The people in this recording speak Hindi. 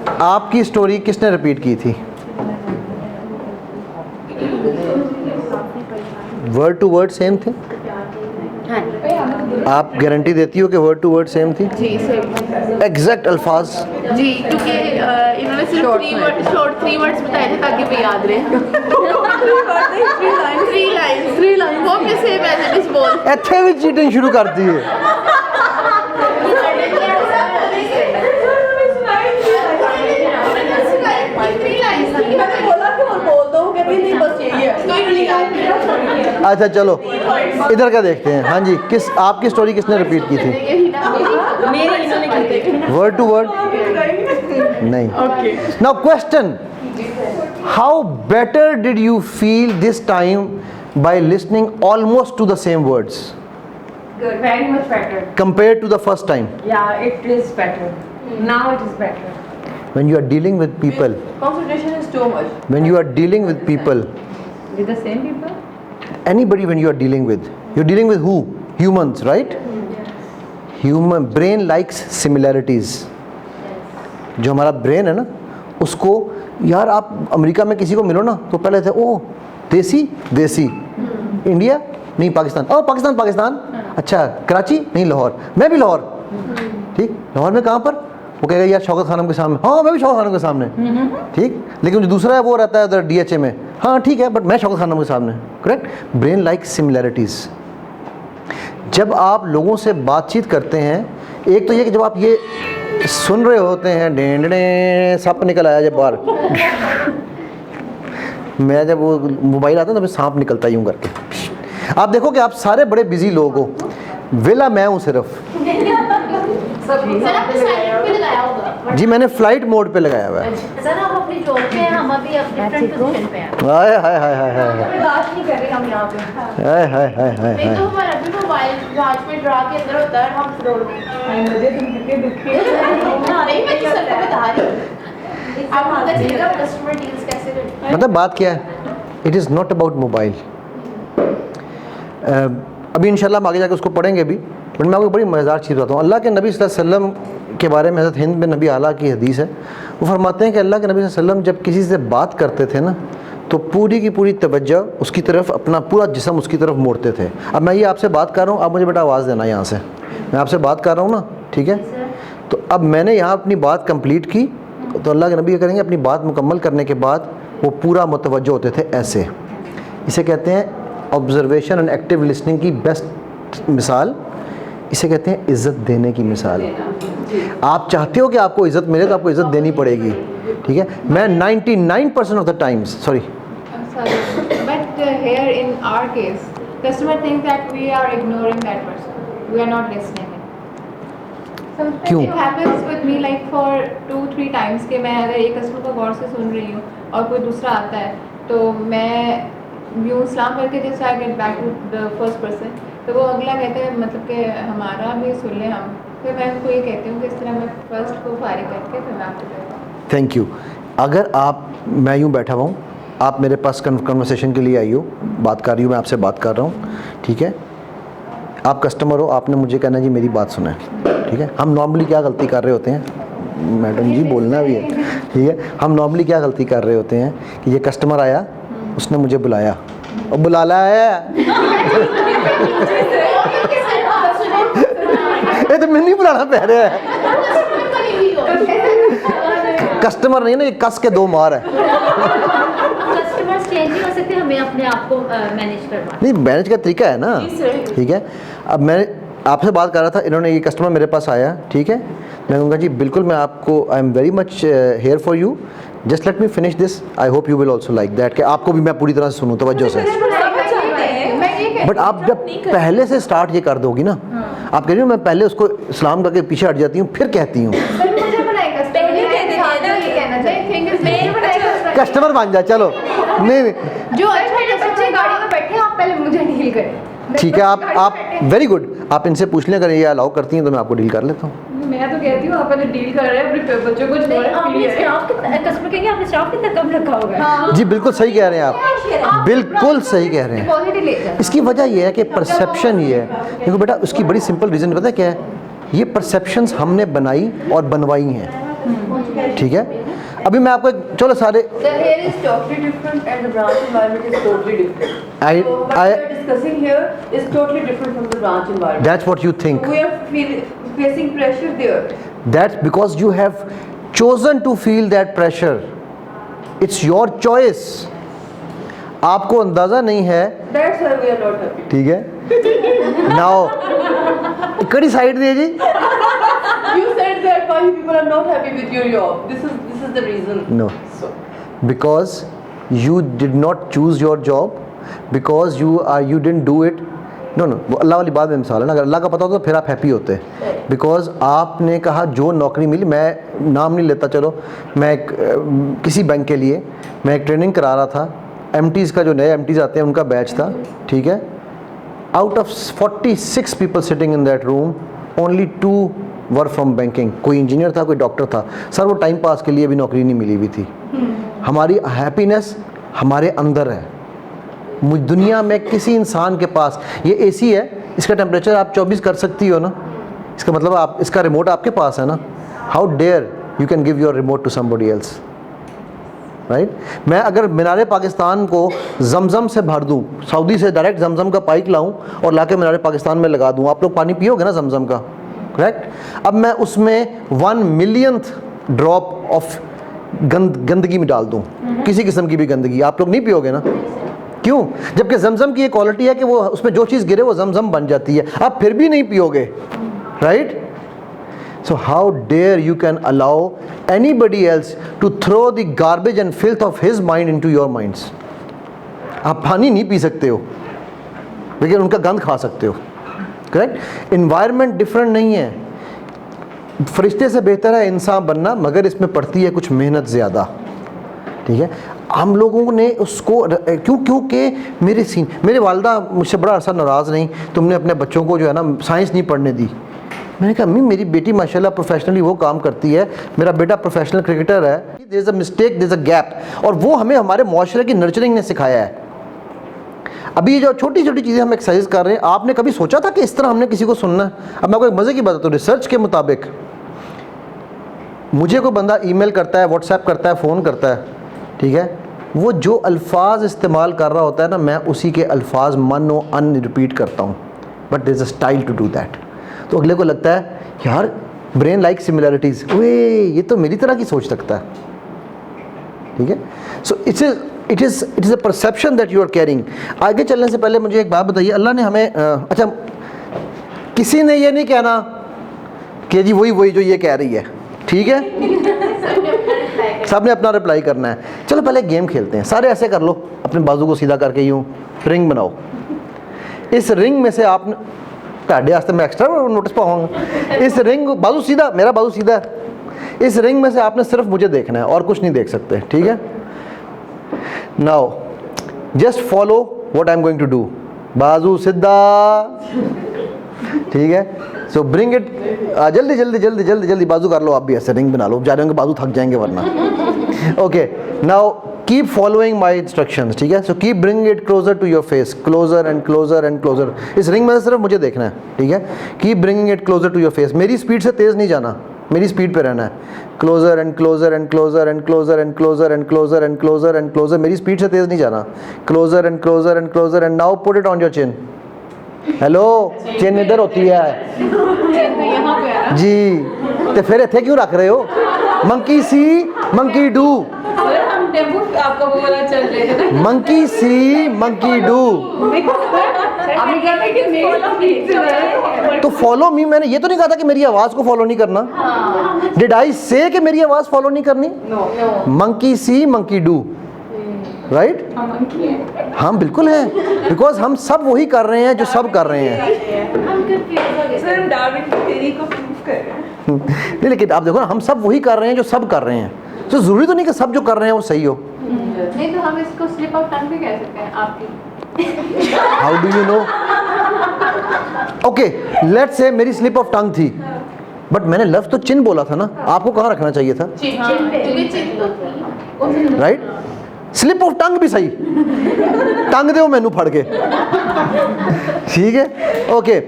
आपकी स्टोरी किसने रिपीट की थी? वर्ड टू वर्ड सेम थे? आप गारंटी देती हो कि वर्ड टू वर्ड सेम थी? जी सेम एग्जैक्ट अल्फाज? जी, क्योंकि इन्होंने सिर्फ शॉर्ट 3 वर्ड्स बताए थे ताकि वो याद रहे। 3 लाइंस वो अपने सेम एज इट बोल। ਇੱਥੇ भी चीटिंग शुरू कर दी है। अच्छा चलो इधर का देखते हैं। हाँ जी, किस आपकी स्टोरी किसने रिपीट की थी? वर्ड टू वर्ड नहीं। Now question, how better did you feel this time by listening almost two the same words Good, very much better. compared to the first time? Yeah, it is better. Now it is better. When you are dealing with people, Concentration is too much. when you are dealing with people, With the same people? anybody when you are dealing with, you're dealing with who? Humans, right? Human brain likes similarities. जो हमारा ब्रेन है ना, उसको यार आप अमेरिका में किसी को मिलो ना तो पहले थे ओ देसी देसी, इंडिया नहीं पाकिस्तान, ओ पाकिस्तान पाकिस्तान, अच्छा कराची नहीं लाहौर, मैं भी लाहौर, ठीक लाहौर में कहाँ पर? वो कहेगा यार शौकत खानम के सामने, हाँ मैं भी शौकत खानम के सामने, ठीक। लेकिन जो दूसरा है वो रहता है उधर DHA में, हाँ ठीक है बट मैं शौकत खानम के सामने, करेक्ट। Brain like similarities. जब आप लोगों से बातचीत करते हैं, एक तो ये कि जब आप ये सुन रहे होते हैं डेंडे सांप निकल आया जब बाहर मैं जब वो मोबाइल आता है तो सांप निकलता यूँ करके। आप देखो कि आप सारे बड़े बिजी लोग हो, वेला मैं हूँ सिर्फ। सर आपने साइलेंट पे लगाया होगा? जी मैंने फ्लाइट मोड पे लगाया हुआ है। सर आप अपनी जॉब पे हैं, हम अभी अपने फ्रंट पोजीशन पे हैं। हाय हाय हाय हाय हाय बात नहीं कर रहे हम यहाँ पे। हाय हाय हाय हाय नहीं तो हमारा भी मोबाइल वॉच में ड्रा के अंदर होता है, हम फ्लोर पे। मुझे तुम कितने दुखी नहीं मैं तो सर को बता रही हूँ। आपको पता चलेगा कस्टमर डील्स कैसे करते हैं। मतलब बात क्या है, it is not about mobile. अभी इंशाल्लाह हम आगे जाकर उसको पढ़ेंगे भी, बट मैं आपको बड़ी मज़ेदार चीज़ बताता हूँ। अल्लाह के नबी सल्लल्लाहु अलैहि वसल्लम के बारे में हज़रत हिंद बिन नबी आला की हदीस है, वो फरमाते हैं कि अल्लाह के नबी सल्लल्लाहु अलैहि वसल्लम जब किसी से बात करते थे ना तो पूरी की पूरी तवज्जो उसकी तरफ, अपना पूरा जिस्म उसकी तरफ मोड़ते थे। अब मैं ये आपसे बात कर रहा हूँ, आप मुझे बेटा आवाज़ देना यहाँ से, मैं आपसे बात कर रहा हूँ ना, ठीक है। तो अब मैंने यहाँ अपनी बात कंप्लीट की तो अल्लाह के नबी क्या करेंगे, अपनी बात मुकम्मल करने के बाद वो पूरा मुतवज्जो होते थे ऐसे। इसे कहते हैं ऑब्जर्वेशन एंड एक्टिव लिसनिंग की बेस्ट मिसाल, इसे कहते हैं इज़्ज़त देने की मिसाल। आप चाहते हो कि आपको इज़्ज़त मिले तो आपको इज़्ज़त देनी पड़ेगी, ठीक है। मैं 99% of the times sorry But here in our case, customer think that we are ignoring that person. We are not listening. Sometimes क्यों? it happens with me like for 2-3 times कि मैं अगर एक कस्टमर को गौर से सुन रही हूँ और कोई दूसरा आता है तो मैं यूँ सलाम करके जैसे I get back to the first person, तो वो अगला कहता है मतलब कि हमारा भी सुन लें हम, फिर मैं उनको ये कहती हूँ कि इस तरह मैं फर्स्ट को फारिग करके फिर मैं आपको कहता हूँ। Thank you. अगर आप, मैं यूँ बैठा हुआ हूँ, आप मेरे पास कन्वर्सेशन के लिए आई हो, बात कर रही हूँ, मैं आपसे बात कर रहा हूँ, ठीक है। आप कस्टमर हो, आपने मुझे कहना जी मेरी बात सुना है, ठीक है। हम नॉर्मली क्या गलती कर रहे होते हैं, मैडम जी बोलना भी है, ठीक है। हम नॉर्मली क्या गलती कर रहे होते हैं कि ये कस्टमर आया, उसने मुझे बुलाया और बुला लाया ये तो मैं नहीं बुलाना पह रहा है, कस्टमर नहीं ना, ये कस के दो मार है। कस्टमर्स चेंज नहीं हो सकते, हमें अपने आप को मैनेज करवाना। नहीं, मैनेज का तरीका है ना, ठीक है। अब मैं आपसे बात कर रहा था, इन्होंने ये कस्टमर मेरे पास आया, ठीक है। मैं कहूँगा जी बिल्कुल मैं आपको, I am very much here for you, just let me finish this, I hope you will also like that, कि आपको भी मैं पूरी तरह से सुनूँ तवज्जो से। बट आप जब पहले से स्टार्ट ये कर दोगी ना, आप कह रही हो मैं पहले उसको सलाम करके पीछे हट जाती हूँ फिर कहती हूँ, कस्टमर बन जाए, चलो नहीं जो अच्छे गाड़ी में बैठे आप पहले मुझे डील करें, ठीक है। आप वेरी गुड, आप इनसे पूछ लें, अगर ये अलाउ करती हैं तो मैं आपको डील कर लेता हूँ। मैं तो कहती हूँ आप पहले डील कर रहे हैं अपने बच्चों को छोड़, आपने स्टाफ कस्टमर कहेंगे आपने स्टाफ कितना कम रखा होगा। हाँ। जी बिल्कुल सही कह रहे हैं आप, बिल्कुल सही कह रहे हैं। डिपॉजिट ही ले जाए। इसकी वजह ये है कि परसेप्शन ये है, देखो बेटा उसकी बड़ी सिंपल रीज़न पता है क्या है, ये परसेप्शंस हमने बनाई और बनवाई हैं। ठीक है, अभी मैं आपको चलो सारे The hair is totally different and the branch environment is totally different. I- So what I- we are discussing here is totally different from the branch environment. that's what you think. We are facing pressure there. That's because you have chosen to feel that pressure. It's your choice. आपको अंदाजा नहीं है, That's why we are not happy. ठीक है। नाउ कड़ी साइड दे जी। You said that why people are not happy with your job. This is the reason. No, So because you did not choose your job, because you didn't do it. No वो अल्लाह वाली बात में मिसाल है ना, अगर अल्लाह का पता होता तो फिर आप हैप्पी होते। बिकॉज आपने कहा जो नौकरी मिली, मैं नाम नहीं लेता, चलो मैं किसी बैंक के लिए मैं एक ट्रेनिंग करा रहा था, एमटीज़ का जो नए एमटीज़ आते हैं उनका बैच था, ठीक है। Out of 46 people sitting in that room, only 2 were from banking. कोई इंजीनियर था, कोई डॉक्टर था। सर वो टाइम पास के लिए भी नौकरी नहीं मिली हुई थी। हमारी हैप्पीनेस हमारे अंदर है। दुनिया में किसी इंसान के पास, ये एसी है, इसका टेम्परेचर आप 24 कर सकती हो ना, इसका मतलब आप, इसका रिमोट आपके पास है ना। How dare you can give your remote to somebody else, right. मैं अगर मीनारे पाकिस्तान को जमजम से भर दूं, सऊदी से डायरेक्ट जमजम का पाइप लाऊं और लाके मीनारे पाकिस्तान में लगा दूं, आप लोग पानी पियोगे ना जमजम का, करेक्ट। अब मैं उसमें 1 मिलियंथ ड्रॉप ऑफ गंदगी में डाल दूं, किसी किस्म की भी गंदगी, आप लोग नहीं पियोगे ना। क्यों? जबकि जमजम की ये क्वालिटी है कि वो उसमें जो चीज़ गिरे वो जमजम बन जाती है, आप फिर भी नहीं पियोगे, right. So how dare you can allow anybody else to throw the garbage and filth of his mind into your minds. आप पानी नहीं पी सकते हो लेकिन उनका गंद खा सकते हो, करेक्ट। इन्वायरमेंट डिफरेंट नहीं है, फरिश्ते से बेहतर है इंसान बनना, मगर इसमें पड़ती है कुछ मेहनत ज़्यादा, ठीक है। हम लोगों ने उसको क्योंकि मेरी वालदा मुझसे बड़ा अरसा नाराज़ नहीं, तुमने अपने बच्चों को जो है ना साइंस नहीं पढ़ने दी। मैंने कहा अम्मी मेरी बेटी माशाल्लाह प्रोफेशनली वो काम करती है, मेरा बेटा प्रोफेशनल क्रिकेटर है, there is a mistake, there is a gap, और वो हमें हमारे माशरे की नर्चरिंग ने सिखाया है। अभी ये जो छोटी छोटी चीज़ें हम एक्सरसाइज कर रहे हैं, आपने कभी सोचा था कि इस तरह हमने किसी को सुनना है? अब मैं आपको एक मज़े की बात बताऊँ, रिसर्च के मुताबिक मुझे कोई बंदा ईमेल करता है, व्हाट्सएप करता है, फ़ोन करता है, ठीक है, वो जो अल्फाज इस्तेमाल कर रहा होता है ना, मैं उसी के अल्फाज मन व अन रिपीट करता हूँ, but there is a style to do that. तो अगले को लगता है यार ब्रेन लाइक सिमिलरिटीज़, वे ये तो मेरी तरह की सोच सकता है, ठीक है। So it is a perception that you are carrying. आगे चलने से पहले मुझे एक बात बताइए, अल्लाह ने हमें अच्छा, किसी ने ये नहीं कहना कि जी वही जो ये कह रही है, ठीक है, सबने अपना रिप्लाई करना है। चलो पहले गेम खेलते हैं, सारे ऐसे कर लो, अपने बाजू को सीधा करके यूँ रिंग बनाओ। इस रिंग में से आपने ताड़े वास्ते मैं एक्स्ट्रा नोटिस पाऊंगा, इस रिंग बाजू सीधा, मेरा बाजू सीधा है, इस रिंग में से आपने सिर्फ मुझे देखना है और कुछ नहीं देख सकते, ठीक है। Now just follow what I am going to do, बाजू सीधा, ठीक है। सो ब्रिंग इट, जल्दी जल्दी जल्दी जल्दी जल्दी बाजू कर लो, आप भी ऐसे रिंग बना लो, जा रहे होंगे बाजू थक जाएंगे वरना। Okay, now keep following my instructions, ठीक है। So keep bring it closer to your face, closer and closer and closer. इस रिंग में सिर्फ मुझे देखना है, ठीक है। Keep bringing it closer to your face, मेरी स्पीड से तेज़ नहीं जाना, मेरी स्पीड पे रहना है। Closer and closer and closer and closer and closer and closer and closer and closer, मेरी स्पीड से तेज़ नहीं जाना। Closer and closer and closer and now put it on your chin. Hello, chin इधर होती है यहाँ पे है ना? जी, तो फिर इतने क्यों रख रहे हो? Monkey C monkey do, sir हम टेम्पो आपका वो वाला चल रहे थे ना, मंकी सी मंकी डू। आपने कहा था कि मेरी स्पीड से है। तो फॉलो मी, मैंने ये तो नहीं कहा था कि मेरी आवाज़ को फॉलो नहीं करना। डिड आई से कि मेरी आवाज़ फॉलो नहीं करनी? Monkey C monkey do, right. हम बिल्कुल हैं, बिकॉज हम सब वही कर रहे हैं जो सब कर रहे हैं। सर हम डार्विन की थ्योरी को प्रूव कर रहे हैं। नहीं, लेकिन आप देखो ना, हम सब वही कर रहे हैं जो सब कर रहे हैं, तो ज़रूरी तो नहीं कि सब जो कर रहे हैं वो सही हो। नहीं तो हम इसको स्लिप ऑफ टंग भी कह सकते हैं आपकी। How do you know? Okay, let's say मेरी स्लिप ऑफ टंग थी, बट मैंने लफ्ज़ तो चिन बोला था ना, आपको कहाँ रखना चाहिए था? क्योंकि चिन तो थी, राइट। स्लिप ऑफ टंग भी सही, टंग दो मैनू फड़ के, ठीक है। ओके।